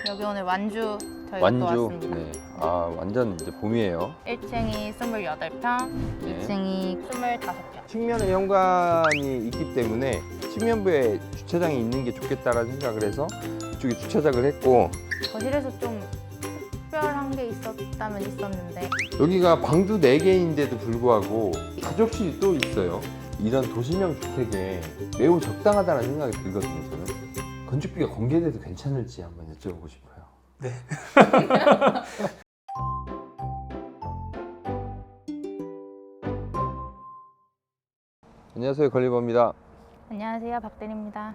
여기 오늘 완주 저희가 또 완주. 왔습니다. 네. 아, 완전 이제 봄이에요. 1층이 28평, 네. 2층이 25평. 측면에 현관이 있기 때문에 측면부에 주차장이 있는 게 좋겠다라는 생각을 해서 이쪽에 주차장을 했고, 거실에서 좀 특별한 게 있었다면 있었는데 여기가 방도 4개인데도 불구하고 가족실이 또 있어요. 이런 도시명 주택에 매우 적당하다는 생각이 들거든요. 저는 건축비가 공개돼도 괜찮을지 한번 여쭤보고 싶어요. 네. 안녕하세요, 걸리버입니다. 안녕하세요, 박대리입니다.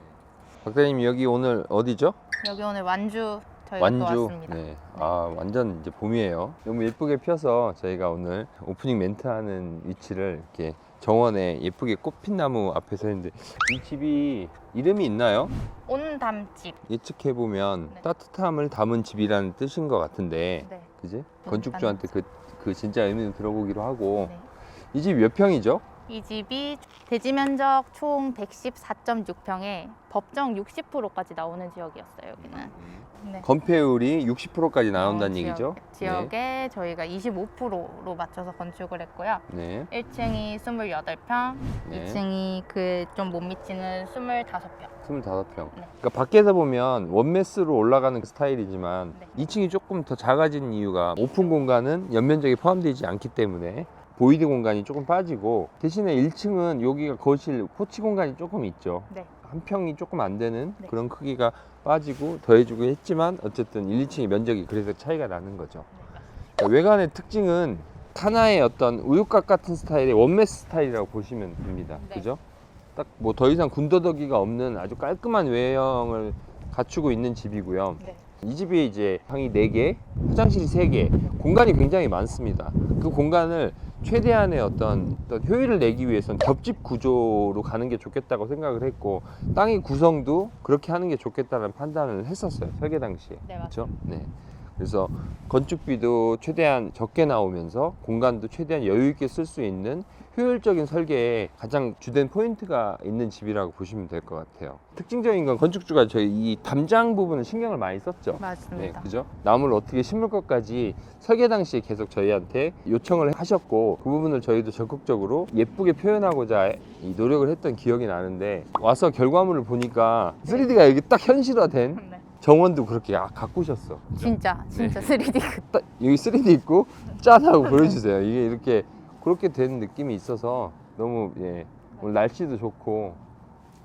박사님, 여기 오늘 어디죠? 여기 오늘 완주 저희가 또 완주. 왔습니다. 네. 아, 완전 이제 봄이에요. 너무 예쁘게 펴서 저희가 오늘 오프닝 멘트 하는 위치를 이렇게 정원에 예쁘게 꽃핀 나무 앞에 서 있는데, 이 집이 이름이 있나요? 온담집. 예측해 보면 네. 따뜻함을 담은 집이라는 뜻인 것 같은데, 네. 그지? 건축주한테 그 진짜 의미를 들어보기로 하고. 네. 이 집 몇 평이죠? 이 집이 대지 면적 총 114.6평에 법정 60%까지 나오는 지역이었어요. 여기는. 네. 건폐율이 60%까지 나온다는 얘기죠? 지역에 저희가 25%로 맞춰서 건축을 했고요. 네. 1층이 28평, 네. 2층이 그 좀 못 미치는 25평. 25평. 네. 그러니까 밖에서 보면 원매스로 올라가는 그 스타일이지만, 네. 2층이 조금 더 작아진 이유가 오픈 공간은 연면적이 포함되지 않기 때문에 보이드 공간이 조금 빠지고, 대신에 1층은 여기가 거실, 포치 공간이 조금 있죠. 네. 한 평이 조금 안 되는 네. 그런 크기가 빠지고 더해주고 했지만, 어쨌든 1, 2층의 면적이 그래서 차이가 나는 거죠. 그러니까 외관의 특징은 하나의 어떤 우유곽 같은 스타일의 원매스 스타일이라고 보시면 됩니다. 네. 그죠? 딱 뭐 더 이상 군더더기가 없는 아주 깔끔한 외형을 갖추고 있는 집이고요. 네. 이 집이 이제 방이 4개, 화장실이 3개, 공간이 굉장히 많습니다. 그 공간을 최대한의 어떤 효율을 내기 위해서는 겹집 구조로 가는 게 좋겠다고 생각을 했고, 땅의 구성도 그렇게 하는 게 좋겠다는 판단을 했었어요, 설계 당시에. 네, 그렇죠? 네. 그래서 건축비도 최대한 적게 나오면서 공간도 최대한 여유 있게 쓸 수 있는 효율적인 설계에 가장 주된 포인트가 있는 집이라고 보시면 될 것 같아요. 특징적인 건 건축주가 저희 이 담장 부분을 신경을 많이 썼죠. 맞습니다. 네, 그죠? 나무를 어떻게 심을 것까지 설계 당시에 계속 저희한테 요청을 하셨고, 그 부분을 저희도 적극적으로 예쁘게 표현하고자 이 노력을 했던 기억이 나는데, 와서 결과물을 보니까 3D가 여기 딱 현실화된 네. 정원도 그렇게 가꾸셨어. 그죠? 진짜 네. 3D. 딱 여기 3D 있고 짠하고 보여주세요. 이게 이렇게 그렇게 된 느낌이 있어서 너무, 예, 오늘 날씨도 좋고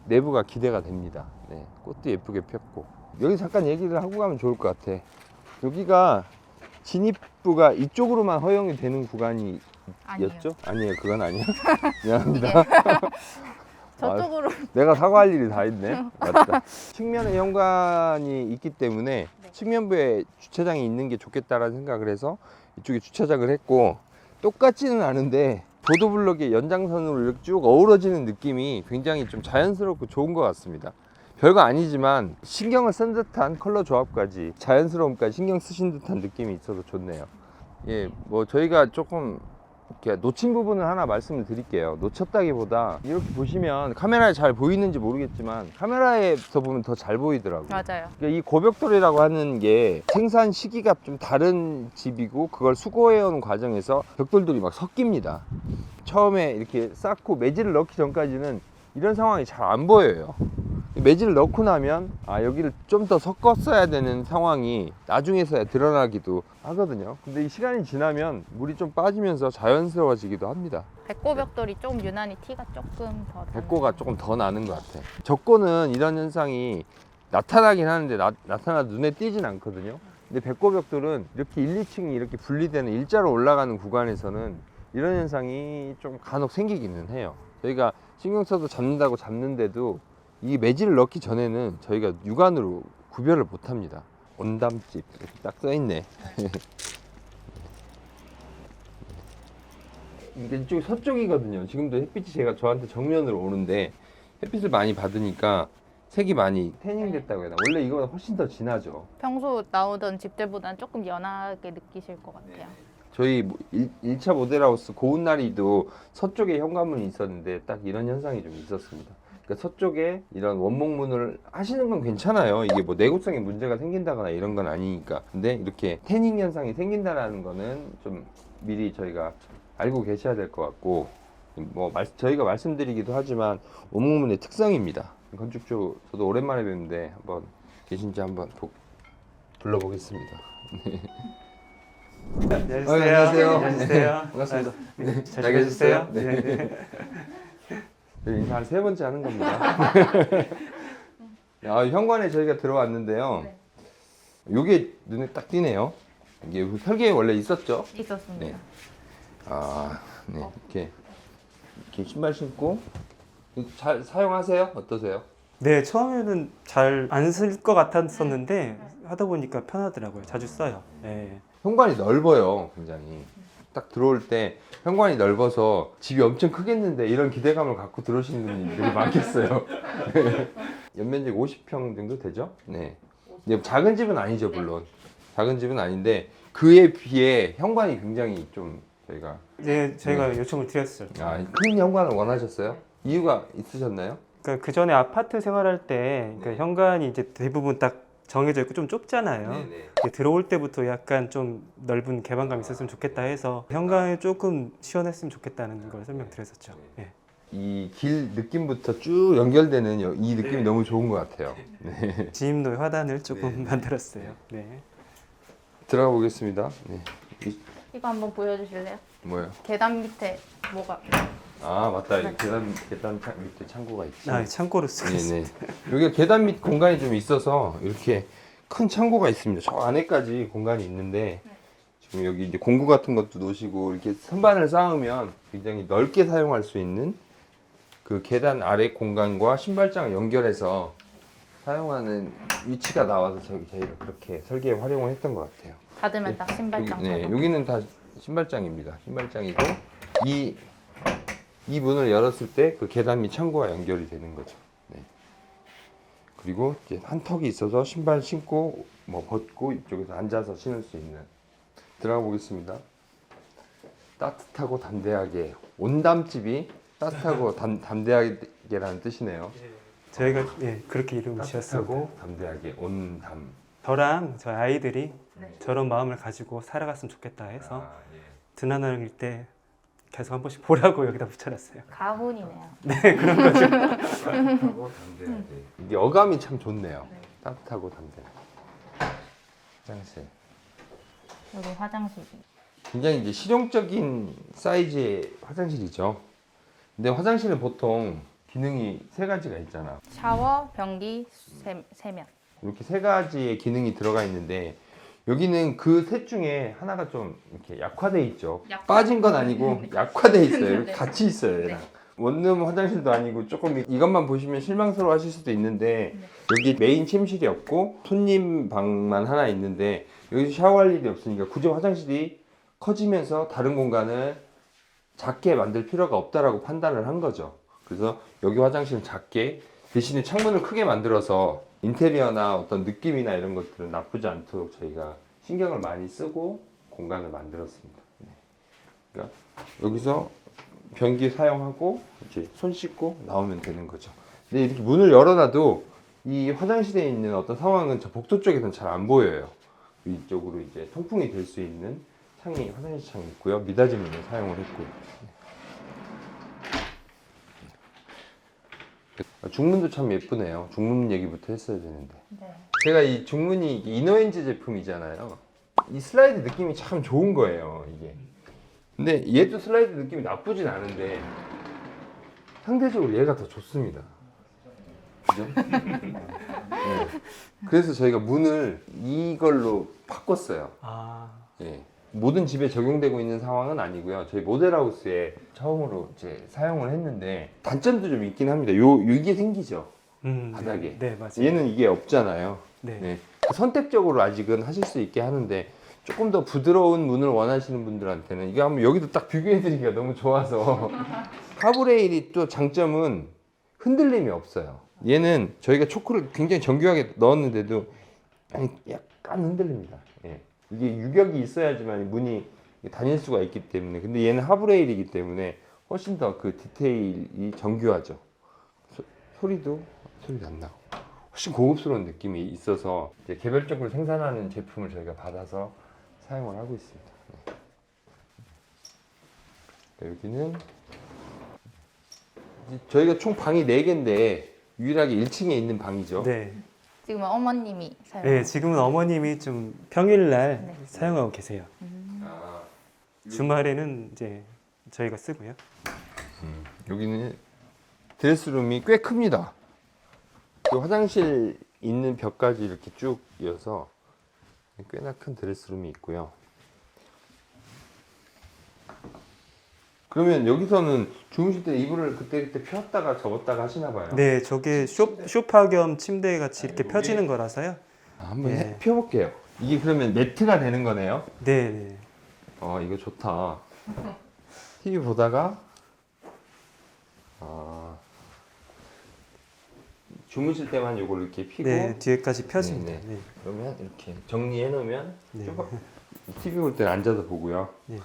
내부가 기대가 됩니다. 네, 꽃도 예쁘게 폈고. 여기 잠깐 얘기를 하고 가면 좋을 것 같아. 여기가 진입부가 이쪽으로만 허용이 되는 구간이었죠? 아니에요, 그건 아니야. 미안합니다. 저쪽으로. 내가 사과할 일이 다 있네. 맞다. 측면에 현관이 있기 때문에 네. 측면부에 주차장이 있는 게 좋겠다라는 생각을 해서 이쪽에 주차장을 했고, 똑같지는 않은데 보도블럭의 연장선으로 이렇게 쭉 어우러지는 느낌이 굉장히 좀 자연스럽고 좋은 것 같습니다. 별거 아니지만 신경을 쓴 듯한 컬러 조합까지, 자연스러움까지 신경 쓰신 듯한 느낌이 있어서 좋네요. 예, 뭐 저희가 조금 이렇게 놓친 부분을 하나 말씀을 드릴게요. 놓쳤다기보다 이렇게 보시면 카메라에 잘 보이는지 모르겠지만 카메라에서 보면 더 잘 보이더라고요. 맞아요. 그러니까 이 고벽돌이라고 하는 게 생산 시기가 좀 다른 집이고, 그걸 수거해오는 과정에서 벽돌들이 막 섞입니다. 처음에 이렇게 쌓고 매질을 넣기 전까지는 이런 상황이 잘 안 보여요. 매질을 넣고 나면 여기를 좀 더 섞었어야 되는 상황이 나중에서야 드러나기도 하거든요. 근데 이 시간이 지나면 물이 좀 빠지면서 자연스러워지기도 합니다. 백고벽돌이 좀 유난히 티가 조금 더 백고가 조금 더 나는 것 같아. 적고는 이런 현상이 나타나긴 하는데 나타나도 눈에 띄진 않거든요. 근데 백고벽돌은 이렇게 1, 2층이 이렇게 분리되는 일자로 올라가는 구간에서는 이런 현상이 좀 간혹 생기기는 해요. 저희가 신경 써도 잡는다고 잡는데도 이 매질을 넣기 전에는 저희가 육안으로 구별을 못 합니다. 온담집 이렇게 딱 써있네. 이쪽이 서쪽이거든요. 지금도 햇빛이 제가 저한테 정면으로 오는데, 햇빛을 많이 받으니까 색이 많이 태닝 됐다고 해야 되나? 원래 이거보다 훨씬 더 진하죠. 평소 나오던 집들보다는 조금 연하게 느끼실 것 같아요. 저희 1차 모델하우스 고운나리도 서쪽에 현관문이 있었는데 딱 이런 현상이 좀 있었습니다. 그러니까 서쪽에 이런 원목문을 하시는 건 괜찮아요. 이게 뭐 내구성에 문제가 생긴다거나 이런 건 아니니까. 근데 이렇게 태닝 현상이 생긴다라는 거는 좀 미리 저희가 알고 계셔야 될 것 같고, 뭐 저희가 말씀드리기도 하지만 원목문의 특성입니다. 건축주 저도 오랜만에 뵙는데 한번 계신지 한번 불러보겠습니다. 안녕하세요. 안녕하세요. 안녕하세요. 반갑습니다. 네, 잘 계셨어요? 네. 네. 인사 한 3번째 하는 겁니다. 현관에 저희가 들어왔는데요. 네. 요게 눈에 딱 띄네요. 이게 설계에 원래 있었죠? 있었습니다. 네. 네. 이렇게 신발 신고 잘 사용하세요? 어떠세요? 네, 처음에는 잘 안 쓸 것 같았었는데 하다 보니까 편하더라고요. 자주 써요. 네. 현관이 넓어요, 굉장히. 딱 들어올 때 현관이 넓어서 집이 엄청 크겠는데 이런 기대감을 갖고 들어오시는 분들이 많겠어요. 연면적 50평 정도 되죠? 네. 근데 작은 집은 아니죠, 물론. 작은 집은 아닌데 그에 비해 현관이 굉장히 좀 저희가 네, 저희가 요청을 드렸어요. 큰 현관을 원하셨어요? 이유가 있으셨나요? 그러니까 그 전에 아파트 생활할 때 그러니까 현관이 이제 대부분 딱 정해져 있고 좀 좁잖아요. 네네. 이게 들어올 때부터 약간 좀 넓은 개방감이 있었으면 좋겠다 해서 현관이 조금 시원했으면 좋겠다는 걸 설명드렸었죠. 네. 이 길 느낌부터 쭉 연결되는 이 느낌이 네. 너무 좋은 것 같아요. 네. 지임로의 화단을 조금 만들었어요. 네. 들어가 보겠습니다. 네. 이거 한번 보여주실래요? 뭐요? 계단 밑에 뭐가? 맞다. 계단 밑에 창고가 있지. 창고로 쓰고 있습니다. 네네. 여기 계단 밑 공간이 좀 있어서 이렇게 큰 창고가 있습니다. 저 안에까지 공간이 있는데 지금 여기 이제 공구 같은 것도 놓으시고 이렇게 선반을 쌓으면 굉장히 넓게 사용할 수 있는 그 계단 아래 공간과 신발장을 연결해서 사용하는 위치가 나와서 저희가 그렇게 설계에 활용을 했던 것 같아요. 닫으면 딱 신발장. 네, 여기는 다 신발장입니다. 신발장이고 이 문을 열었을 때 그 계단 및 창고와 연결이 되는 거죠. 네. 그리고 이제 한 턱이 있어서 신발 신고 뭐 벗고 이쪽에서 앉아서 신을 수 있는. 들어가 보겠습니다. 따뜻하고 담대하게 온담집이 따뜻하고 담대하게라는 뜻이네요. 저희가 그렇게 이름을 지었습니다. 따뜻하고 담대하게 온담. 저랑 저희 아이들이 네. 저런 마음을 가지고 살아갔으면 좋겠다 해서 예. 드나날일 때 계속 한 번씩 보라고 여기다 붙여놨어요. 가훈이네요. 따뜻하고 담대하게. 이게 어감이 참 좋네요. 네. 따뜻하고 담대하게. 화장실. 여기 화장실. 굉장히 이제 실용적인 사이즈의 화장실이죠. 근데 화장실은 보통 기능이 3가지가 있잖아. 샤워, 변기, 세면. 이렇게 3가지의 기능이 들어가 있는데 여기는 그 셋 중에 하나가 좀 이렇게 약화돼 있죠. 빠진 건 아니고 약화돼 있어요. 이렇게 네. 같이 있어요. 얘랑. 원룸 화장실도 아니고 조금 이것만 보시면 실망스러워 하실 수도 있는데 여기 메인 침실이 없고 손님 방만 하나 있는데 여기서 샤워할 일이 없으니까 굳이 화장실이 커지면서 다른 공간을 작게 만들 필요가 없다라고 판단을 한 거죠. 그래서 여기 화장실은 작게 대신에 창문을 크게 만들어서 인테리어나 어떤 느낌이나 이런 것들은 나쁘지 않도록 저희가 신경을 많이 쓰고 공간을 만들었습니다. 네. 그러니까 여기서 변기 사용하고 이제 손 씻고 나오면 되는 거죠. 근데 이렇게 문을 열어놔도 이 화장실에 있는 어떤 상황은 저 복도 쪽에서는 잘 안 보여요. 이쪽으로 이제 통풍이 될 수 있는 창이 화장실 창이 있고요. 미닫이 문을 사용을 했고요. 중문도 참 예쁘네요. 중문 얘기부터 했어야 되는데. 네. 제가 이 중문이 이너엔즈 제품이잖아요. 이 슬라이드 느낌이 참 좋은 거예요, 이게. 근데 얘도 슬라이드 느낌이 나쁘진 않은데 상대적으로 얘가 더 좋습니다. 그죠? 네. 그래서 저희가 문을 이걸로 바꿨어요. 예. 모든 집에 적용되고 있는 상황은 아니고요. 저희 모델하우스에 처음으로 이제 사용을 했는데 단점도 좀 있긴 합니다. 이게 생기죠. 바닥에. 네, 맞아요. 얘는 이게 없잖아요. 네. 네. 선택적으로 아직은 하실 수 있게 하는데 조금 더 부드러운 문을 원하시는 분들한테는 이거 한번 여기도 딱 비교해드리기가 너무 좋아서 카브레일이 또 장점은 흔들림이 없어요. 얘는 저희가 초크를 굉장히 정교하게 넣었는데도 약간 흔들립니다. 예. 이게 유격이 있어야지만 문이 다닐 수가 있기 때문에. 근데 얘는 하브레일이기 때문에 훨씬 더 그 디테일이 정교하죠. 소리도 안 나고 훨씬 고급스러운 느낌이 있어서 이제 개별적으로 생산하는 제품을 저희가 받아서 사용을 하고 있습니다. 네. 여기는 이제 저희가 총 방이 4개인데 유일하게 1층에 있는 방이죠. 네. 지금은 어머님이 사용. 네, 지금은 어머님이 좀 평일날 네. 사용하고 계세요. 아, 주말에는 이제 저희가 쓰고요. 여기는 드레스룸이 꽤 큽니다. 그 화장실 있는 벽까지 이렇게 쭉 이어서 꽤나 큰 드레스룸이 있고요. 그러면 여기서는 주무실 때 이불을 그때 폈다가 접었다가 하시나 봐요. 네, 저게 쇼파 겸 침대 같이 이렇게 펴지는 거라서요. 한번 네. 펴볼게요. 이게 그러면 매트가 되는 거네요. 네, 네. 이거 좋다. TV 보다가 주무실 때만 이걸 이렇게 피고 네, 뒤에까지 펴집니다. 네, 네. 네. 그러면 이렇게 정리해 놓으면 네. TV 볼 때는 앉아서 보고요. 네.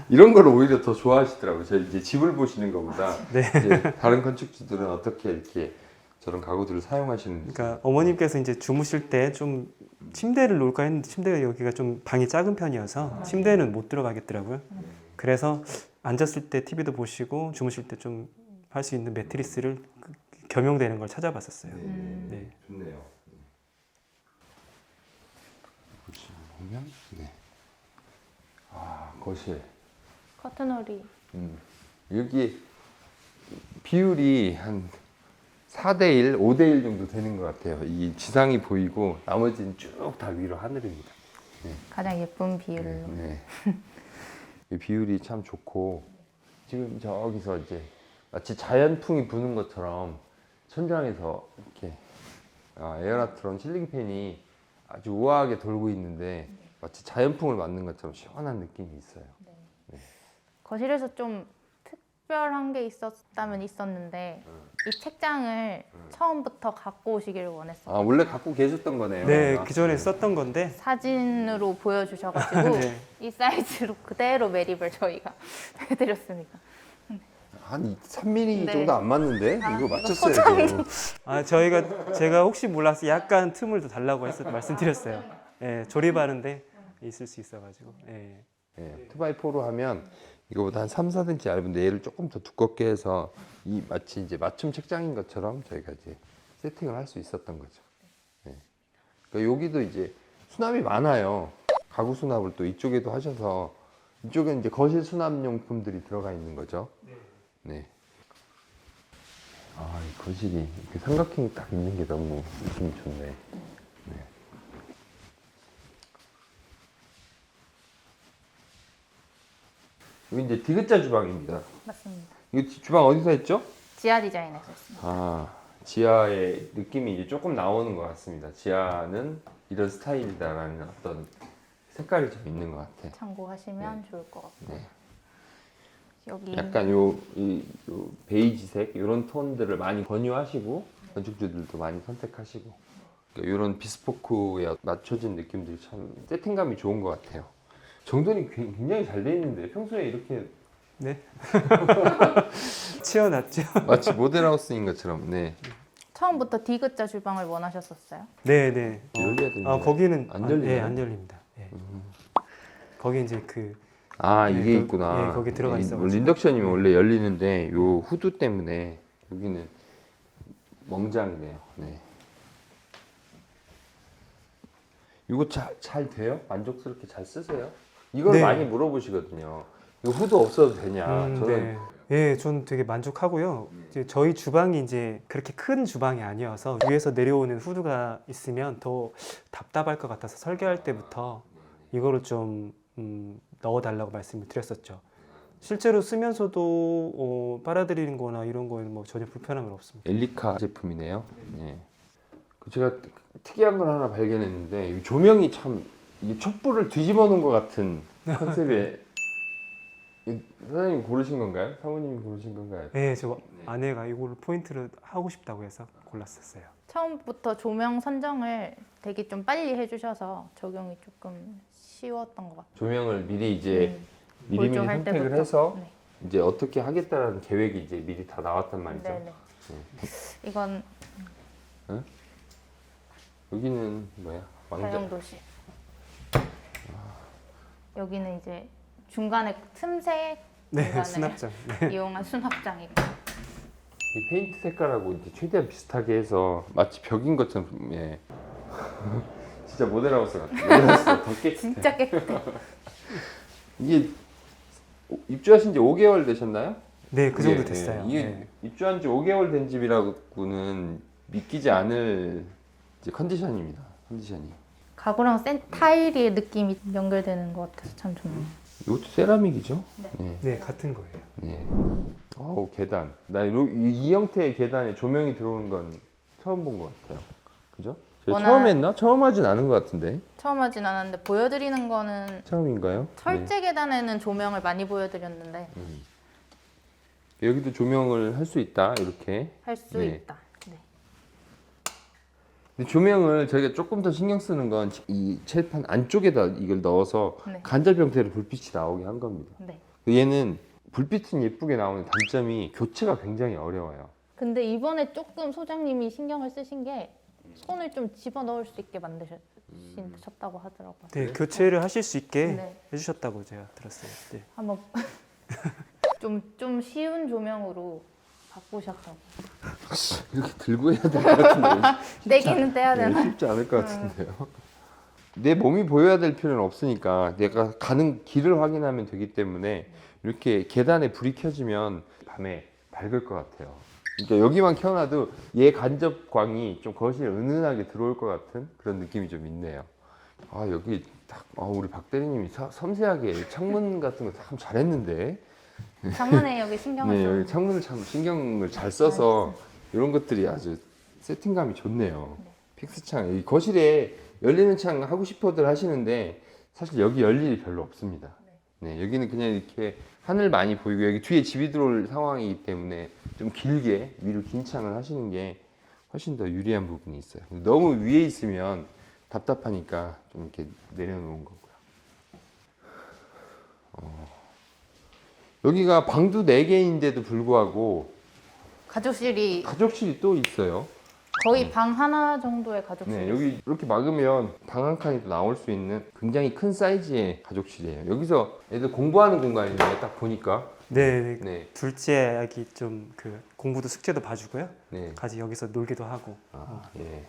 이런 걸 오히려 더 좋아하시더라고요. 저희 이제 집을 보시는 것보다 네. 이제 다른 건축주들은 어떻게 이렇게 저런 가구들을 사용하시는지. 그러니까 어머님께서 이제 주무실 때 좀 침대를 놓을까 했는데 침대가 여기가 좀 방이 작은 편이어서 침대는 못 들어가겠더라고요. 그래서 앉았을 때 TV도 보시고 주무실 때 좀 할 수 있는 매트리스를 겸용되는 걸 찾아봤었어요. 네. 좋네요. 보시면 네. 거실. 커튼홀이 여기 비율이 한 4대1, 5대1 정도 되는 것 같아요. 이 지상이 보이고 나머지는 쭉 다 위로 하늘입니다. 가장 예쁜 비율로. 네. 이 비율이 참 좋고 지금 저기서 이제 마치 자연풍이 부는 것처럼 천장에서 이렇게 에어라트론 실링팬이 아주 우아하게 돌고 있는데 마치 자연풍을 맞는 것처럼 시원한 느낌이 있어요. 거실에서 좀 특별한 게 있었다면 있었는데 이 책장을 처음부터 갖고 오시기를 원했어요. 원래 갖고 계셨던 거네요. 네, 기존에 썼던 건데 사진으로 보여주셔가지고 네. 이 사이즈로 그대로 매립을 저희가 해드렸습니다. 한 3mm 네. 정도 안 맞는데 이거 이거 맞췄어요. 제가 혹시 몰라서 약간 틈을 더 달라고 말씀드렸어요. 예, 조립하는데 있을 수 있어가지고. 예. 2x4로 하면 이거보다 한 3, 4cm 얇은데 얘를 조금 더 두껍게 해서 이 마치 이제 맞춤 책장인 것처럼 저희가 이제 세팅을 할 수 있었던 거죠. 그러니까 여기도 이제 수납이 많아요. 가구 수납을 또 이쪽에도 하셔서 이쪽엔 이제 거실 수납용품들이 들어가 있는 거죠. 네. 이 거실이 이렇게 삼각형이 딱 있는 게 너무 느낌이 좋네. 네. 여기 이제 디귿자 주방입니다. 맞습니다. 이거 주방 어디서 했죠? 지하 디자인에서 했습니다. 지하의 느낌이 이제 조금 나오는 것 같습니다. 지하는 이런 스타일이다라는 어떤 색깔이 좀 있는 것 같아. 참고하시면 좋을 것 같고. 네. 여기 약간 요 베이지색 이런 톤들을 많이 권유하시고 건축주들도 많이 선택하시고 그러니까 이런 비스포크에 맞춰진 느낌들이 참 세팅감이 좋은 것 같아요. 정돈이 굉장히 잘 돼 있는데 평소에 이렇게 네. 치워놨죠. 마치 모델하우스인 것처럼. 네. 처음부터 디귿자 주방을 원하셨었어요? 네, 네. 열려야 되는데. 거기는 안 열리나요? 네, 안 열립니다. 네. 거기 이제 이게 네, 있구나. 예, 거기 들어가 있어가지고. 인덕션이면 원래 열리는데 요 후드 때문에 여기는 멍장이네요. 네. 이거 잘 돼요? 만족스럽게 잘 쓰세요? 이걸 네. 많이 물어보시거든요. 이거 후드 없어도 되냐? 저는 네. 예, 저는 되게 만족하고요. 이제 저희 주방이 이제 그렇게 큰 주방이 아니어서 위에서 내려오는 후드가 있으면 더 답답할 것 같아서 설계할 때부터 이거를 좀 넣어달라고 말씀을 드렸었죠. 실제로 쓰면서도 빨아들이는 거나 이런 거에는 뭐 전혀 불편함은 없습니다. 엘리카 제품이네요. 네. 제가 특이한 걸 하나 발견했는데 이 조명이 참 이게 촛불을 뒤집어 놓은 것 같은 컨셉의 사장님 고르신 건가요? 사모님이 고르신 건가요? 네, 저 아내가 이걸 포인트를 하고 싶다고 해서 골랐었어요. 처음부터 조명 선정을 되게 좀 빨리 해주셔서 적용이 조금 쉬웠던 것 같아요. 조명을 미리 이제 미리미리 골조할 선택을 때부터. 해서 네. 이제 어떻게 하겠다라는 계획이 이제 미리 다 나왔단 말이죠. 네네. 이건 여기는 뭐야? 사용도실. 여기는 이제 중간에 틈새 네, 공간을 수납장. 네. 이용한 수납장이고. 이 페인트 색깔하고 이제 최대한 비슷하게 해서 마치 벽인 것처럼 예. 진짜 모델하우스 같아. 모델하우스 더 깨끗해. 진짜 깨끗해. 이게 입주하신 지 5개월 되셨나요? 네, 그 정도 예, 됐어요. 예. 이게 네. 입주한 지 5개월 된 집이라고는 믿기지 않을 이제 컨디션입니다. 컨디션이. 가구랑 센 타일의 느낌이 연결되는 것 같아서 참 좋네요. 이것도 세라믹이죠? 네. 네, 같은 거예요. 네. 어우, 계단. 이 형태의 계단에 조명이 들어오는 건 처음 본 것 같아요. 그죠? 저희 워낙- 처음 했나? 처음 하진 않은 것 같은데. 처음 하진 않았는데 보여드리는 거는 처음인가요? 철제 계단에는 조명을 많이 보여드렸는데 네. 여기도 조명을 할 수 있다. 이렇게. 할 수 네. 있다. 네. 근데 조명을 저희가 조금 더 신경 쓰는 건 이 칠판 안쪽에다 이걸 넣어서 네. 간접 형태로 불빛이 나오게 한 겁니다. 네. 얘는 불빛은 예쁘게 나오는 단점이 교체가 굉장히 어려워요. 근데 이번에 조금 소장님이 신경을 쓰신 게 손을 좀 집어 넣을 수 있게 만드셨다고 하더라고요. 네, 교체를 하실 수 있게 네. 해주셨다고 제가 들었어요. 네. 한번 좀 쉬운 조명으로 바꾸셨다고. 이렇게 들고 해야 될 것 같은데 떼기는 떼야 되나? 쉽지 않을 것 같은데요. 내 몸이 보여야 될 필요는 없으니까 내가 가는 길을 확인하면 되기 때문에 이렇게 계단에 불이 켜지면 밤에 밝을 것 같아요. 그러니까 여기만 켜놔도 얘 간접광이 좀 거실에 은은하게 들어올 것 같은 그런 느낌이 좀 있네요. 아 여기 딱 우리 박 대리님이 섬세하게 창문 같은 거 참 잘했는데. 장문에 여기 신경을 네, 좀. 여기 창문을 참 신경을 잘 써서 이런 것들이 아주 세팅감이 좋네요. 픽스 창, 이 거실에 열리는 창 하고 싶어들 하시는데 사실 여기 열 일이 별로 없습니다. 네, 여기는 그냥 이렇게 하늘 많이 보이고 여기 뒤에 집이 들어올 상황이기 때문에 좀 길게 위로 긴 창을 하시는 게 훨씬 더 유리한 부분이 있어요. 너무 위에 있으면 답답하니까 좀 이렇게 내려놓은 거고요. 여기가 방도 4개인데도 불구하고 가족실이 가족실이 또 있어요. 거의 방 하나 정도의 가족실. 네, 여기 이렇게 막으면 방 한 칸이 또 나올 수 있는 굉장히 큰 사이즈의 가족실이에요. 여기서 애들 공부하는 공간이네요. 딱 보니까. 네, 네. 네, 둘째 아기 좀 그 공부도 숙제도 봐주고요. 네. 같이 여기서 놀기도 하고 아, 예.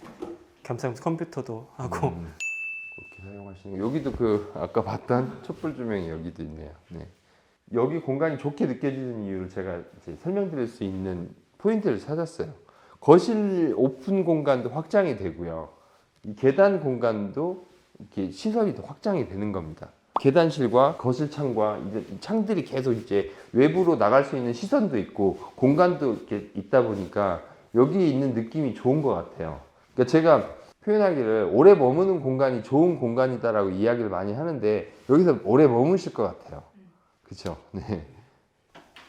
겸사겸사 컴퓨터도 하고. 그렇게 사용하시는 거. 여기도 그 아까 봤던 촛불 조명이 여기도 있네요. 네. 여기 공간이 좋게 느껴지는 이유를 제가 이제 설명드릴 수 있는 포인트를 찾았어요. 거실 오픈 공간도 확장이 되고요. 이 계단 공간도 이렇게 시설이 더 확장이 되는 겁니다. 계단실과 거실 창과 이제 이 창들이 계속 이제 외부로 나갈 수 있는 시선도 있고 공간도 이렇게 있다 보니까 여기 있는 느낌이 좋은 것 같아요. 그러니까 제가 표현하기를 오래 머무는 공간이 좋은 공간이다라고 이야기를 많이 하는데 여기서 오래 머무실 것 같아요. 그렇죠? 네.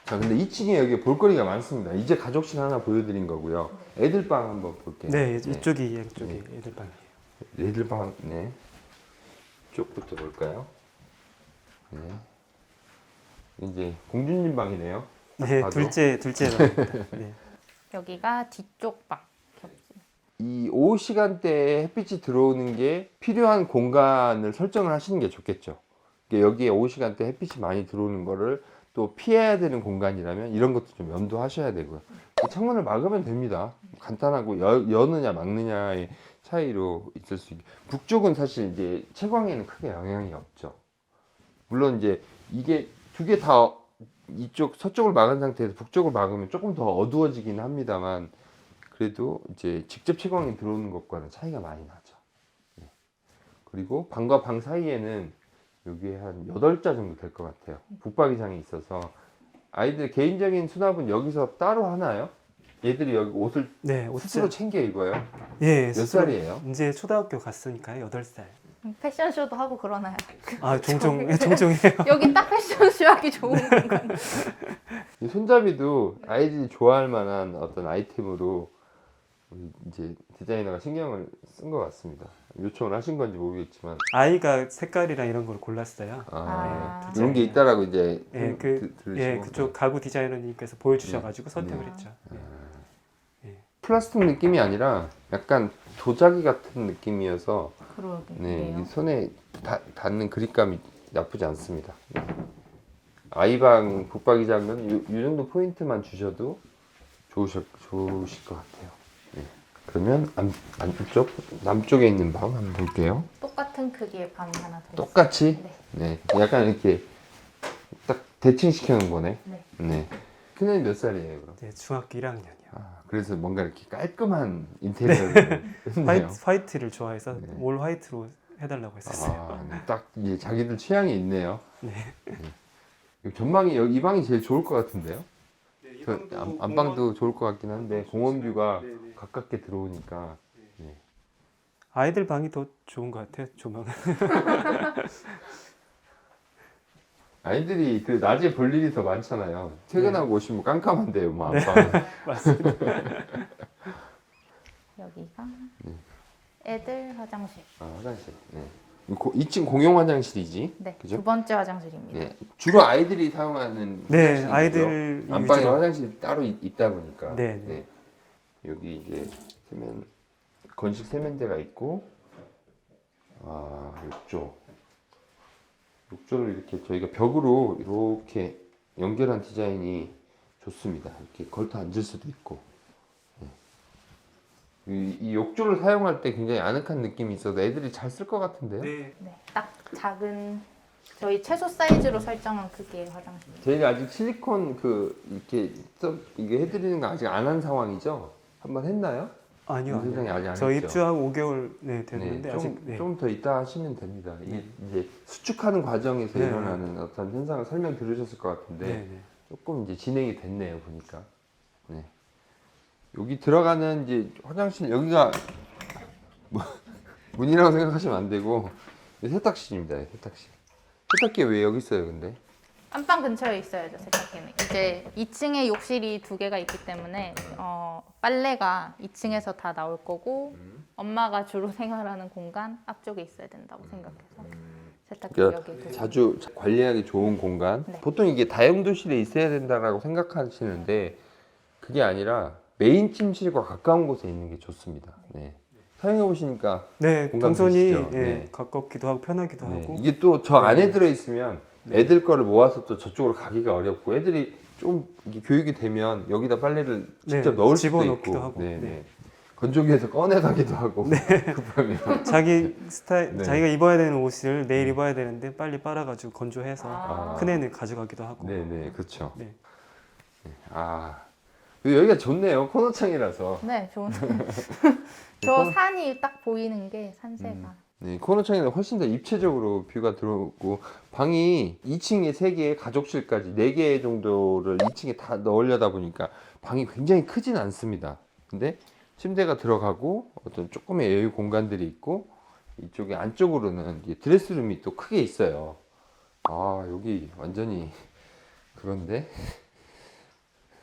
자, 근데 2층에 여기 볼거리가 많습니다. 이제 가족실 하나 보여드린 거고요. 애들 방 한번 볼게요. 네, 이쪽이 이쪽이 네. 애들 방이에요. 애들 방, 네. 이쪽부터 볼까요? 네. 이제 공주님 방이네요. 네, 봐도. 둘째 방입니다. 네. 여기가 뒤쪽 방. 이 오후 시간대에 햇빛이 들어오는 게 필요한 공간을 설정을 하시는 게 좋겠죠. 그러니까 여기에 오후 시간대 햇빛이 많이 들어오는 거를 또 피해야 되는 공간이라면 이런 것도 좀 염두하셔야 되고요. 창문을 막으면 됩니다. 간단하고 여느냐 막느냐의 차이로 있을 수 있고 북쪽은 사실 이제 채광에는 크게 영향이 없죠. 물론 이제 이게 두 개 다 이쪽 서쪽을 막은 상태에서 북쪽을 막으면 조금 더 어두워지긴 합니다만 그래도 이제 직접 채광이 들어오는 것과는 차이가 많이 나죠. 네. 그리고 방과 방 사이에는 여기에 한 8자 정도 될 것 같아요. 붙박이장이 있어서 아이들 개인적인 수납은 여기서 따로 하나요? 얘들이 여기 옷을 네, 스스로 챙겨 입어요? 예, 몇 스스로 살이에요? 이제 초등학교 갔으니까요. 8살. 패션쇼도 하고 그러나요? 아, 종종 해요. 여기 딱 패션쇼 하기 좋은 공간. 이 손잡이도 아이들이 좋아할 만한 어떤 아이템으로 우리 이제 디자이너가 신경을 쓴 것 같습니다. 요청을 하신 건지 모르겠지만 아이가 색깔이랑 이런 걸 골랐어요. 아. 이런 게 있다라고 이제 예, 들으시고 그쪽 가구 디자이너님께서 보여주셔가지고 선택을 네. 했죠. 예. 플라스틱 느낌이 아니라 약간 도자기 같은 느낌이어서 네, 이 손에 닿는 그립감이 나쁘지 않습니다. 네. 아이방 붙박이장은 이 정도 포인트만 주셔도 좋으실 것 같아요. 네. 그러면 안쪽 남쪽에 있는 방 한번 볼게요. 똑같은 크기의 방이 하나 더 있어요. 똑같이? 네. 네. 약간 이렇게 딱 대칭시켜 놓은 거네. 네. 네. 큰애는 몇 살이에요, 그럼? 네, 중학교 1학년이요. 아, 그래서 뭔가 이렇게 깔끔한 인테리어를 했네요. 화이트를 좋아해서 네. 올 화이트로 해달라고 했었어요. 아, 네. 딱 이제 자기들 취향이 있네요. 네. 이 전방이 이 방이 제일 좋을 것 같은데요? 네, 이 저 방도 안방도 좋을 것 같긴 한데 공원 뷰가 네, 네. 가깝게 들어오니까 네. 아이들 방이 더 좋은 것 같아요. 조명은. 아이들이 그 낮에 볼 일이 더 많잖아요. 퇴근하고 오시면 깜깜한데요, 뭐 안방. 맞습니다. 여기가 애들 화장실. 아, 화장실. 네. 2층 공용 화장실이지. 네. 그죠? 두 번째 화장실입니다. 네. 주로 아이들이 사용하는 네, 화장실이고요. 아이들 안방에 위주로. 화장실이 따로 있다 보니까. 네, 네. 여기 이제 건식 세면대가 있고, 욕조를 이렇게 저희가 벽으로 이렇게 연결한 디자인이 좋습니다. 이렇게 걸터 앉을 수도 있고. 이 욕조를 사용할 때 굉장히 아늑한 느낌이 있어서 애들이 잘 쓸 것 같은데요. 네. 네. 딱 작은 저희 최소 사이즈로 설정한 크기의 화장실. 저희가 아직 실리콘 이게 해드리는 거 아직 안 한 상황이죠? 한번 했나요? 아니요. 세상에 아직 안 저 했죠. 입주하고 5개월 네, 됐는데 네, 아직 네. 좀 더 이따 하시면 됩니다. 이게 이제 수축하는 과정에서 네. 일어나는 어떤 현상을 설명 들으셨을 것 같은데 네, 네. 조금 이제 진행이 됐네요 보니까. 네. 여기 들어가는 이제 화장실 여기가 문이라고 생각하시면 안 되고 세탁실입니다. 세탁실. 세탁기 왜 여기 있어요, 근데? 안방 근처에 있어야죠, 세탁기는. 이제 2층에 욕실이 2개가 있기 때문에 빨래가 2층에서 다 나올 거고 엄마가 주로 생활하는 공간 앞쪽에 있어야 된다고 생각해서 세탁기 그러니까 여기에 두고. 자주 관리하기 좋은 공간. 네. 보통 이게 다용도실에 있어야 된다라고 생각하시는데 그게 아니라 메인 침실과 가까운 곳에 있는 게 좋습니다. 네. 사용해 보시니까 네, 공간 동선이 되시죠? 예, 네. 가깝기도 하고 편하기도 네. 하고. 이게 또 저 안에 네. 들어 있으면 애들 거를 모아서 또 저쪽으로 가기가 어렵고 애들이 좀 이게 교육이 되면 여기다 빨래를 직접 네, 넣을 수도 집어넣기도 있고 하고. 네, 네. 네. 건조기에서 꺼내 가기도 하고 급하면 자기 스타일, 네. 자기가 입어야 되는 옷을 내일 입어야 되는데 빨리 빨아가지고 건조해서 아. 큰 애는 가져가기도 하고. 네네 그렇죠. 네. 아 여기가 좋네요. 코너창이라서. 네, 좋은. 저 산이 딱 보이는 게 산세가. 네, 코너창에는 훨씬 더 입체적으로 뷰가 들어오고 방이 2층에 3개, 가족실까지 4개 정도를 2층에 다 넣으려다 보니까 방이 굉장히 크진 않습니다. 근데 침대가 들어가고 어떤 조금의 여유 공간들이 있고 이쪽에 안쪽으로는 이제 드레스룸이 또 크게 있어요. 아 여기 완전히 그건데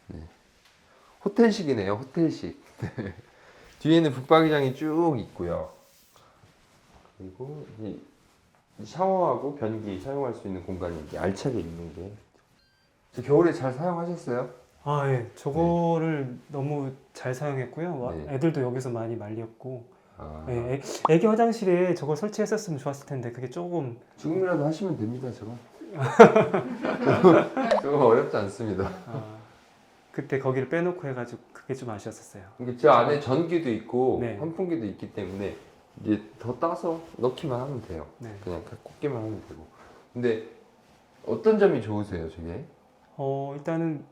네. 호텔식이네요. 호텔식. 뒤에는 붙박이장이 쭉 있고요. 그리고 이 샤워하고 변기 사용할 수 있는 공간이 이렇게 알차게 있는 게. 저 겨울에 잘 사용하셨어요? 아, 예. 저거를 너무 잘 사용했고요. 네. 애들도 여기서 많이 말렸고. 아, 예, 애기 화장실에 저걸 설치했었으면 좋았을 텐데 그게 조금 지금이라도 하시면 됩니다. 저거. 저거 어렵지 않습니다. 그때 거기를 빼놓고 해가지고 그게 좀 아쉬웠었어요. 이게 저 안에 전기도 있고 네. 환풍기도 있기 때문에 이제 더 따서 넣기만 하면 돼요. 네. 그냥 꽂기만 하면 되고. 근데 어떤 점이 좋으세요, 저게? 일단은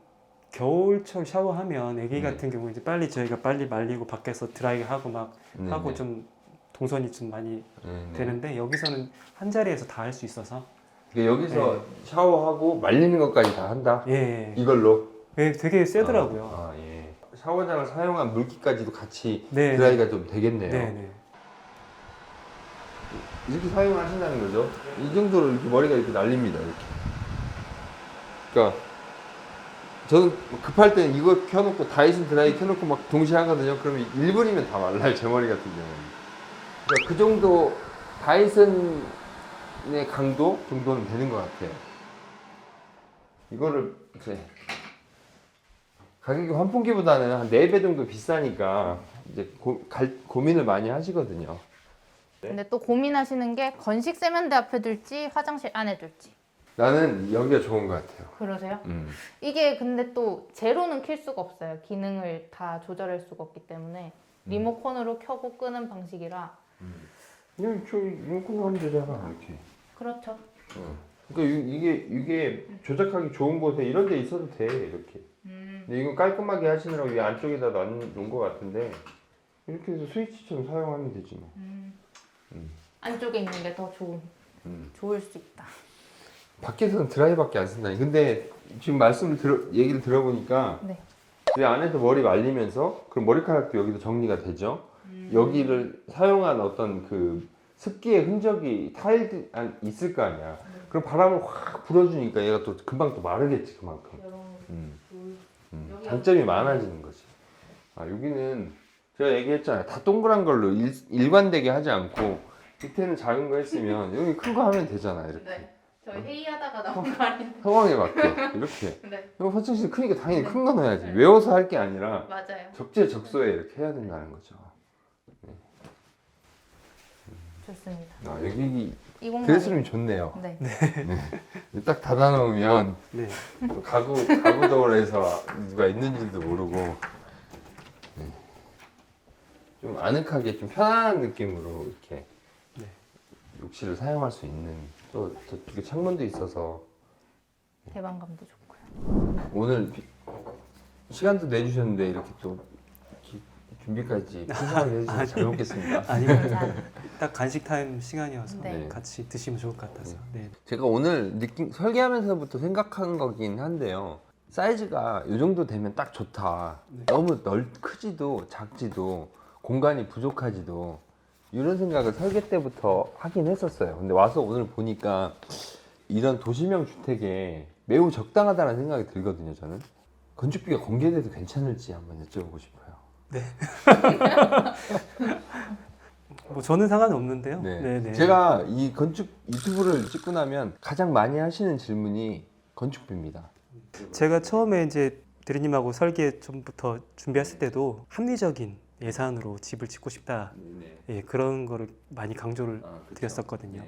겨울철 샤워하면 애기 네. 같은 경우 이제 빨리 저희가 빨리 말리고 밖에서 드라이 하고 막 네, 하고 네. 좀 동선이 좀 많이 네, 네. 되는데 여기서는 한 자리에서 다 할 수 있어서 그러니까 여기서 샤워하고 말리는 것까지 다 한다. 예, 이걸로. 예, 되게 세더라고요. 아, 예. 샤워장을 사용한 물기까지도 같이 네, 드라이가 좀 되겠네요. 네, 네. 이렇게 사용하신다는 거죠. 이 정도로 이렇게 머리가 이렇게 날립니다. 이렇게. 그러니까 저는 급할 때는 이거 켜놓고 다이슨 드라이 켜놓고 막 동시에 하거든요. 그러면 1분이면 다 말라요. 제 머리 같은 경우는. 그러니까 그 정도 다이슨의 강도 정도는 되는 것 같아요. 이거를 이제 가격이 환풍기보다는 한 4배 정도 비싸니까 이제 고민을 많이 하시거든요. 근데 또 고민하시는 게 건식 세면대 앞에 둘지 화장실 안에 둘지. 나는 여기가 좋은 것 같아요. 그러세요? 이게 근데 또 제로는 킬 수가 없어요. 기능을 다 조절할 수가 없기 때문에 리모컨으로 켜고 끄는 방식이라. 그냥 저 이거 하면 되잖아 이렇게. 그렇죠. 그러니까 이게 조작하기 좋은 곳에 이런 데 있어도 돼 이렇게. 근데 이건 깔끔하게 하시느라고 이 안쪽에다 놓은 것 같은데 이렇게 해서 스위치처럼 사용하면 되지 뭐. 안쪽에 있는 게 더 좋을 수 있다. 밖에서는 드라이밖에 안 쓴다니. 근데 지금 얘기를 들어보니까 네. 이 안에서 머리 말리면서 그럼 머리카락도 여기도 정리가 되죠. 여기를 사용한 어떤 그 습기의 흔적이 타일이 있을 거 아니야. 그럼 바람을 확 불어주니까 얘가 또 금방 또 마르겠지 그만큼. 장점이 많아지는 거지. 아 여기는 제가 얘기했잖아요. 다 동그란 걸로 일관되게 하지 않고 밑에는 작은 거 했으면 여기 큰 거 하면 되잖아 이렇게. 네. 저희 회의하다가 나온 거 아닌데. 상황에 맞게 이렇게. 네. 이거 화장실 크니까 당연히 큰 거 넣어야지. 외워서 할 게 아니라 맞아요. 적재적소에 이렇게 해야 된다는 거죠. 좋습니다. 아, 여기 이 공간. 드레스룸이 좋네요. 네. 딱 닫아놓으면 네. 또 가구더울에서 누가 있는지도 모르고 좀 아늑하게 좀 편안한 느낌으로 이렇게 네. 욕실을 사용할 수 있는 또 저쪽에 창문도 있어서 대방감도 좋고요. 오늘 시간도 내주셨는데 이렇게 또 이렇게 준비까지 풍성하게 해주셔서 잘 먹겠습니다. 아니면 딱 간식 타임 시간이어서 네. 같이 드시면 좋을 것 같아서. 네. 제가 오늘 설계하면서부터 생각한 거긴 한데요. 사이즈가 이 정도 되면 딱 좋다. 네. 너무 크지도 작지도 공간이 부족하지도 이런 생각을 설계 때부터 하긴 했었어요. 근데 와서 오늘 보니까 이런 도시명 주택에 매우 적당하다는 생각이 들거든요. 저는 건축비가 공개돼도 괜찮을지 한번 여쭤보고 싶어요. 네. 뭐 저는 상관은 없는데요. 네. 네, 네. 제가 이 건축 유튜브를 찍고 나면 가장 많이 하시는 질문이 건축비입니다. 제가 처음에 이제 대리님하고 설계 전부터 준비했을 때도 합리적인 예산으로 집을 짓고 싶다. 예, 그런 거를 많이 강조를 드렸었거든요.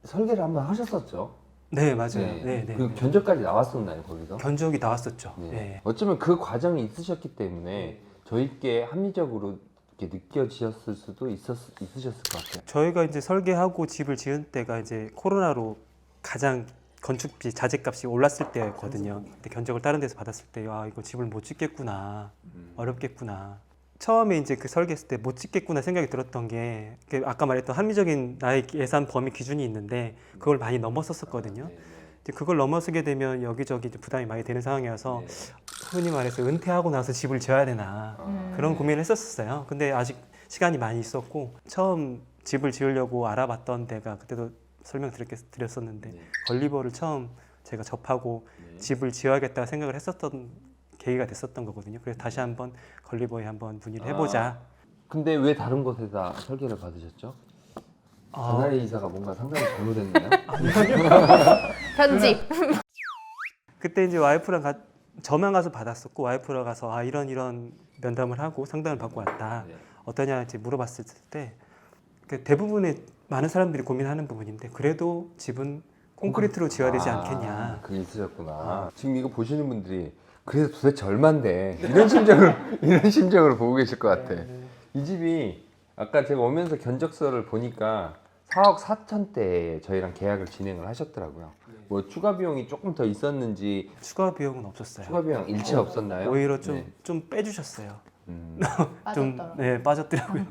설계를 한번 하셨었죠? 네, 맞아요. 네, 네. 그 견적까지 나왔었나요, 거기서? 견적이 나왔었죠. 네. 네. 어쩌면 그 과정이 있으셨기 때문에 저희께 합리적으로 이렇게 느껴지셨을 수도 있으셨을 것 같아요. 저희가 이제 설계하고 집을 지은 때가 이제 코로나로 가장 건축비 자재값이 올랐을 때거든요. 근데 견적을 다른 데서 받았을 때, 아 이거 집을 못 짓겠구나, 어렵겠구나. 처음에 이제 그 설계했을 때 못 짓겠구나 생각이 들었던 게 아까 말했던 합리적인 나의 예산 범위 기준이 있는데 그걸 많이 넘었었거든요. 이제 그걸 넘어서게 되면 여기저기 이제 부담이 많이 되는 상황이어서 흔히 말해서 은퇴하고 나서 집을 지어야 되나 그런 고민을 했었어요. 근데 아직 시간이 많이 있었고 처음 집을 지으려고 알아봤던 데가 그때도 설명드렸었는데 건리버를 처음 제가 접하고 집을 지어야겠다 생각을 했었던 계기가 됐었던 거거든요. 그래서 다시 한번 건리버에 한번 문의를 해보자. 근데 왜 다른 곳에다 설계를 받으셨죠? 가나리 이사가 뭔가 상당히 잘못했나요? 편집. 그때 이제 와이프랑 저만 가서 받았었고 와이프랑 가서 아 이런 면담을 하고 상담을 받고 왔다. 어떠냐 이제 물어봤을 때 대부분의 많은 사람들이 고민하는 부분인데 그래도 집은 콘크리트로 지어야 되지 않겠냐. 그게 있으셨구나. 지금 이거 보시는 분들이 그래서 도대체 얼만데 이런 심정으로 보고 계실 것 같아. 이 집이 아까 제가 오면서 견적서를 보니까 4억 4천대에 저희랑 계약을 진행을 하셨더라고요. 뭐 추가 비용이 조금 더 있었는지 추가 비용은 없었어요. 추가 비용 일체 없었나요? 오히려 좀 빼주셨어요. 좀 빠졌더라고요. 빠졌더라고요.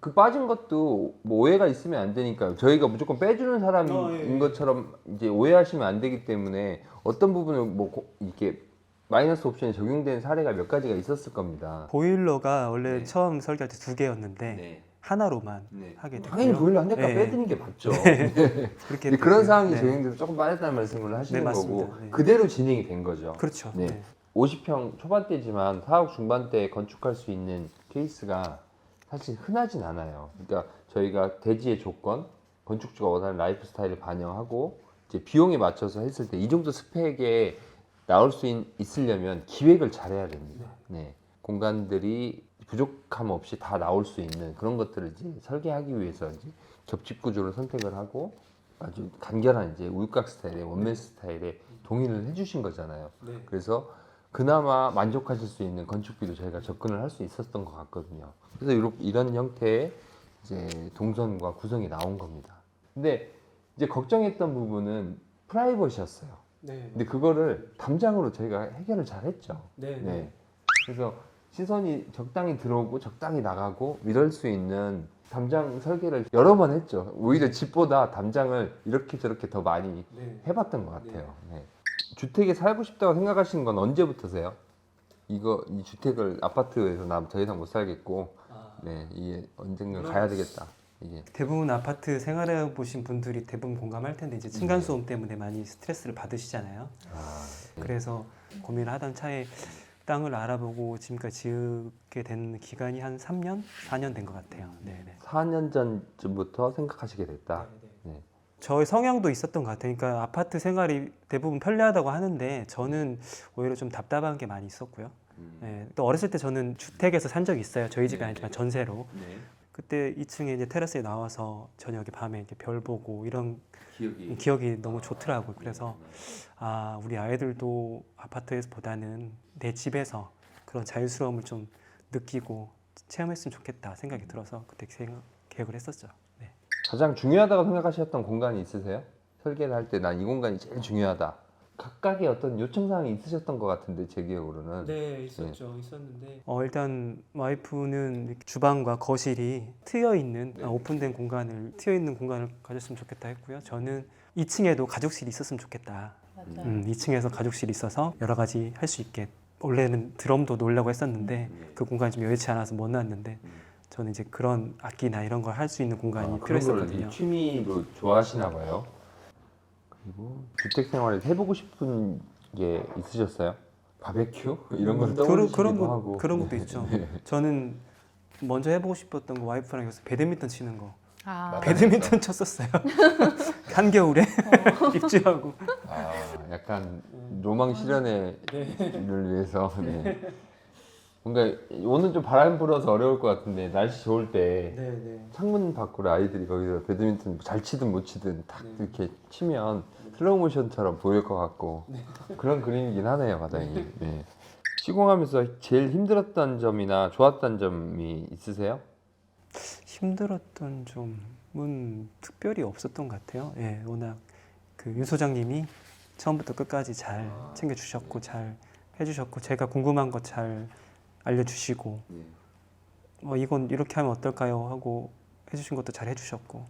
그 빠진 것도 뭐 오해가 있으면 안 되니까요. 저희가 무조건 빼주는 사람인 것처럼 이제 오해하시면 안 되기 때문에 어떤 부분은 뭐 이렇게 마이너스 옵션이 적용된 사례가 몇 가지가 있었을 겁니다. 보일러가 원래 처음 설계할 때 2개였는데 하나로만 하게 됐고요. 당연히 보일러 한 대값 네. 빼드는 게 맞죠. 그렇게 근데 그런 됐고요. 상황이 네. 적용돼서 조금 빠졌다는 말씀을 하시는 네, 거고 맞습니다. 네. 그대로 진행이 된 거죠. 그렇죠. 네. 네. 50평 초반대지만 4억 중반대에 건축할 수 있는 케이스가 사실 흔하진 않아요. 그러니까 저희가 대지의 조건, 건축주가 원하는 라이프 스타일을 반영하고 이제 비용에 맞춰서 했을 때 이 정도 스펙의 나올 수 있으려면 기획을 잘해야 됩니다. 네. 공간들이 부족함 없이 다 나올 수 있는 그런 것들을 이제 설계하기 위해서 이제 겹집 구조를 선택을 하고 아주 간결한 이제 우육각 스타일의 원맨 스타일의 동의를 해주신 거잖아요. 그래서 그나마 만족하실 수 있는 건축비도 저희가 접근을 할 수 있었던 것 같거든요. 그래서 이런 형태의 이제 동선과 구성이 나온 겁니다. 근데 이제 걱정했던 부분은 프라이버시였어요. 근데 그거를 담장으로 저희가 해결을 잘 했죠. 네. 그래서 시선이 적당히 들어오고 적당히 나가고 이럴 수 있는 담장 설계를 여러 번 했죠. 오히려 집보다 담장을 이렇게 저렇게 더 많이 해봤던 것 같아요. 네. 주택에 살고 싶다고 생각하시는 건 언제부터세요? 이 주택을 아파트에서 나 더 이상 못 살겠고, 네, 이게 언젠가 가야 되겠다. 이게 대부분 아파트 생활해 보신 분들이 대부분 공감할 텐데 이제 층간 소음 때문에 많이 스트레스를 받으시잖아요. 네. 그래서 고민을 하던 차에 땅을 알아보고 지금까지 지으게 된 기간이 한 3년, 4년 된 것 같아요. 네네. 4년 전쯤부터 생각하시게 됐다. 네. 저의 성향도 있었던 것 같아요. 그러니까 아파트 생활이 대부분 편리하다고 하는데 저는 오히려 좀 답답한 게 많이 있었고요. 네, 또 어렸을 때 저는 주택에서 산 적이 있어요. 저희 집이 아니지만 전세로. 그때 2층에 이제 테라스에 나와서 저녁에 밤에 이렇게 별 보고 이런 기억이 너무 좋더라고요. 그래서 아, 우리 아이들도 아파트에서보다는 내 집에서 그런 자유스러움을 좀 느끼고 체험했으면 좋겠다 생각이 들어서 그때 계획을 했었죠. 네. 가장 중요하다고 생각하셨던 공간이 있으세요? 설계를 할 때 난 이 공간이 제일 중요하다. 각각의 어떤 요청사항이 있으셨던 것 같은데 제 기억으로는. 네, 있었는데 일단 와이프는 주방과 거실이 트여 있는 오픈된 공간을 가졌으면 좋겠다 했고요. 저는 2층에도 가족실이 있었으면 좋겠다. 맞아요. 2층에서 가족실이 있어서 여러 가지 할 수 있게. 원래는 드럼도 놓으려고 했었는데 그 공간이 좀 여의치 않아서 못 놨는데 저는 이제 그런 악기나 이런 걸 할 수 있는 공간이 그런 걸 필요했었거든요. 취미로 좋아하시나 봐요. 그리고 주택 생활에서 해보고 싶은 게 있으셨어요? 바베큐 이런 걸 떠올리시기도 하고. 그런 것도 있죠. 저는 먼저 해보고 싶었던 거 와이프랑 여기서 배드민턴 치는 거. 아, 배드민턴 쳤었어요. 한겨울에 입주하고. 아, 약간 로망 실현을 위해서. 네. 뭔가 오늘 좀 바람 불어서 어려울 것 같은데 날씨 좋을 때 창문 밖으로 아이들이 거기서 배드민턴 잘 치든 못 치든 탁 이렇게 치면 슬로우 모션처럼 보일 것 같고 그런 그림이긴 하네요, 마당이. 네. 시공하면서 제일 힘들었던 점이나 좋았던 점이 있으세요? 힘들었던 점은 특별히 없었던 것 같아요. 예, 워낙 그 윤 소장님이 처음부터 끝까지 잘 챙겨주셨고 잘 해주셨고 제가 궁금한 거 잘 알려주시고 이건 이렇게 하면 어떨까요 하고 해주신 것도 잘 해주셨고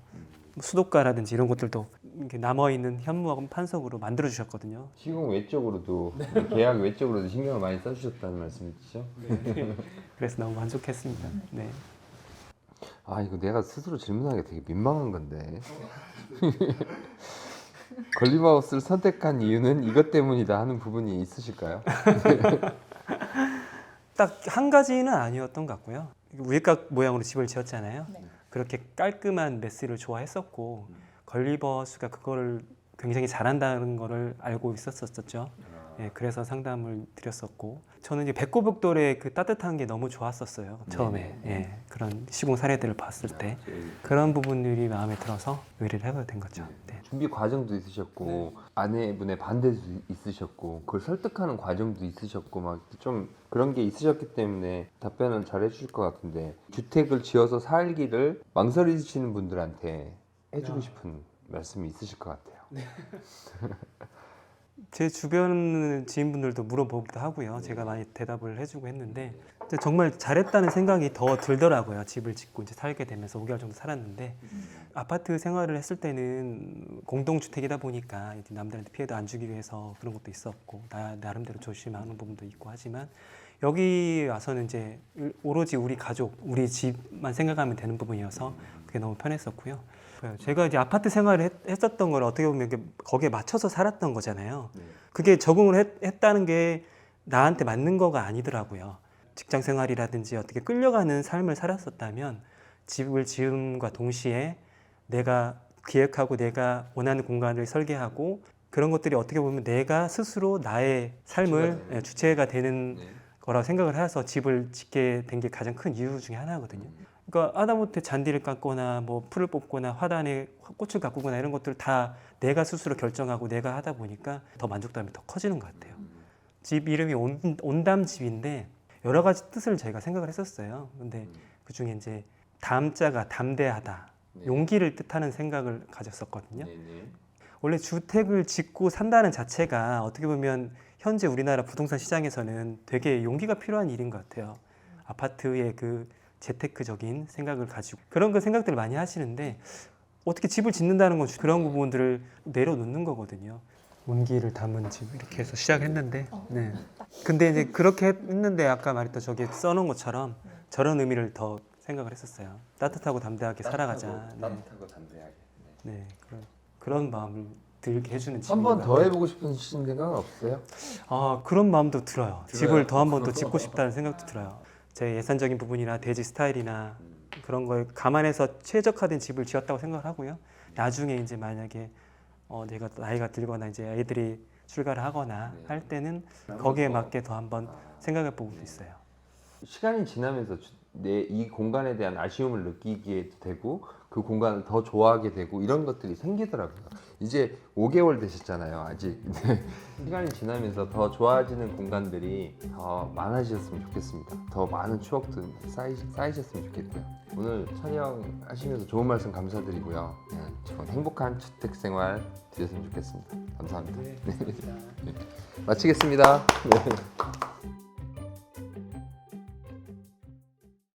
수도가라든지 이런 것들도 이렇게 남아있는 현무암 판석으로 만들어 주셨거든요. 시공 외적으로도 계약 외적으로도 신경을 많이 써주셨다는 말씀이시죠? 그래서 너무 만족했습니다. 네. 아, 이거 내가 스스로 질문하기가 되게 민망한 건데 걸리버하우스를 선택한 이유는 이것 때문이다 하는 부분이 있으실까요? 딱 한 가지는 아니었던 것 같고요. 우유곽 모양으로 집을 지었잖아요. 네. 그렇게 깔끔한 메스를 좋아했었고 걸리버스가 그거를 굉장히 잘한다는 거를 알고 있었었죠. 예, 그래서 상담을 드렸었고 저는 이제 백고벽돌의 그 따뜻한 게 너무 좋았었어요. 처음에 예, 그런 시공 사례들을 봤을 때 그런 부분들이 마음에 들어서 의뢰를 하게 된 거죠. 네. 준비 과정도 있으셨고 아내분의 반대도 있으셨고 그걸 설득하는 과정도 있으셨고 막 좀 그런 게 있으셨기 때문에 답변을 잘 해주실 것 같은데 주택을 지어서 살기를 망설이시는 분들한테 해주고 싶은 말씀이 있으실 것 같아요. 제 주변 지인분들도 물어보기도 하고요. 제가 많이 대답을 해주고 했는데 정말 잘했다는 생각이 더 들더라고요. 집을 짓고 이제 살게 되면서 5개월 정도 살았는데 아파트 생활을 했을 때는 공동주택이다 보니까 이제 남들한테 피해도 안 주기 위해서 그런 것도 있었고 나름대로 조심하는 부분도 있고 하지만 여기 와서는 이제 오로지 우리 가족, 우리 집만 생각하면 되는 부분이어서 그게 너무 편했었고요. 제가 이제 아파트 생활을 했었던 걸 어떻게 보면 거기에 맞춰서 살았던 거잖아요. 그게 적응을 했다는 게 나한테 맞는 거가 아니더라고요. 직장 생활이라든지 어떻게 끌려가는 삶을 살았었다면 집을 지음과 동시에 내가 기획하고 내가 원하는 공간을 설계하고 그런 것들이 어떻게 보면 내가 스스로 나의 삶을 주체가 되는 거라고 생각을 해서 집을 짓게 된 게 가장 큰 이유 중에 하나거든요. 그러니까 하다못해 잔디를 깎거나 뭐 풀을 뽑거나 화단에 꽃을 가꾸거나 이런 것들 다 내가 스스로 결정하고 내가 하다 보니까 더 만족감이 더 커지는 것 같아요. 집 이름이 온담집인데 여러 가지 뜻을 저희가 생각을 했었어요. 근데 그 중에 이제 담자가 담대하다, 용기를 뜻하는 생각을 가졌었거든요. 원래 주택을 짓고 산다는 자체가 어떻게 보면 현재 우리나라 부동산 시장에서는 되게 용기가 필요한 일인 것 같아요. 아파트의 그 재테크적인 생각을 가지고 그런 그 생각들을 많이 하시는데 어떻게 집을 짓는다는 건 그런 부분들을 내려놓는 거거든요. 온기를 담은 집 이렇게 해서 시작했는데, 네. 근데 이제 그렇게 했는데 아까 말했던 저기 써놓은 것처럼 저런 의미를 더 생각을 했었어요. 따뜻하고 담대하게 살아가자. 따뜻하고 담대하게. 네, 그런 마음을 들게 해주는 집이 한 번 더 해보고 싶은 생각은 없어요? 그런 마음도 들어요. 집을 더 한 번 더 그럼. 짓고 싶다는 생각도 들어요. 제 예산적인 부분이나 대지 스타일이나 그런 걸 감안해서 최적화된 집을 지었다고 생각을 하고요. 나중에 이제 만약에 내가 나이가 들거나 이제 아이들이 출가를 하거나 할 때는 거기에 맞게 더 한번 생각해 보고 있어요. 시간이 지나면서 내 이 공간에 대한 아쉬움을 느끼게 되고 그 공간을 더 좋아하게 되고 이런 것들이 생기더라고요. 이제 5개월 되셨잖아요, 아직. 시간이 지나면서 더 좋아지는 공간들이 더 많아지셨으면 좋겠습니다. 더 많은 추억들 쌓이셨으면 좋겠고요. 오늘 촬영하시면서 좋은 말씀 감사드리고요. 좋은 행복한 주택 생활 되셨으면 좋겠습니다. 감사합니다. 네, 감사합니다. 마치겠습니다. 네.